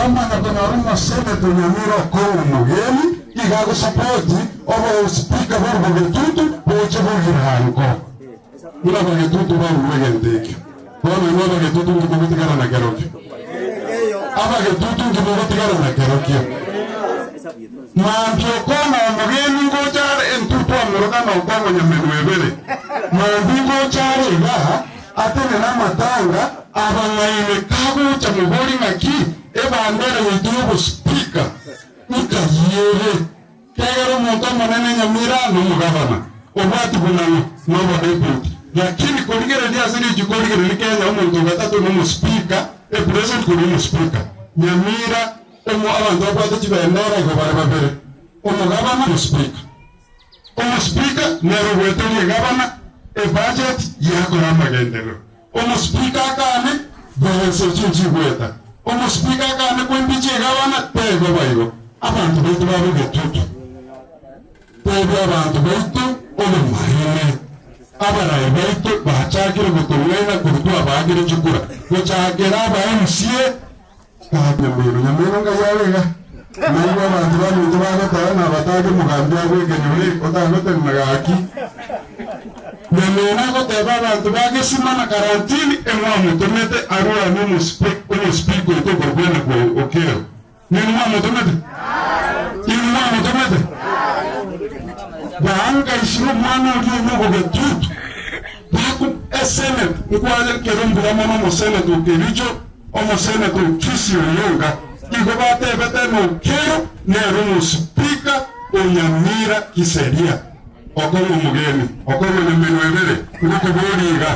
omwana kunaruma senate Nyamira Kongo mugeni igago support obo speaker borgo getutu boche bogirhanko muna bagetutu baruwegenteke bono noba getutu ngikugutigara na keroki aba getutu ngikugutigara na keroki mambio kona mugeni ngochare entutu amoroka na utango Nyamenwebere mambi ngochare iga atene na matanga abangaine kagucha mugori ngaki ebandere yetubu speaker nikayere kegero muntu munene Nyamira n'umugabana obwati bunano n'obo deputy lakini kuligere dia siri jikoligere nikenya umuntu gatatu n'umu speaker president kuri speaker Nyamira omu abantu abwate kibendera go bare babere umugabana no speaker speaker nero weteli gabana budget yako na magendero speaker kane bese chinchibweta speaker kane kwembiche gabana tego bayo abantu baitu barugetutu tego abantu baitu ole mahine abarayi baitu bachakire gutumwena kurutu abagire chikura gochakera aba MCA Nyamira nga yalega naibo abantu bamuntu bagatara nabatage mugambi agwegenyore otangote nagaki Nyamira goteba abantu bagesimana karantini emwamutomete arua n'umu speaker uko gorgwena ko okero n'umwamutomete Banga ishiro mwana uri n'ubu getutu baku Senate ukwaje kerumbu kama no Senate ukericho omo Senate ukisi oyonga iko batebete no kero n'erumu speaker Nyamira kiseria okomo mugeni okomo Nyamenwebere kuko boriga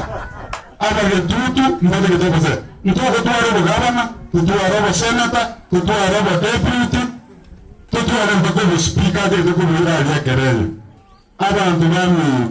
aba getutu mbode getobose ntoko tware bugabana tutware senator tutware deputy tutware mbako speaker de ko bira ya kerele abantu bami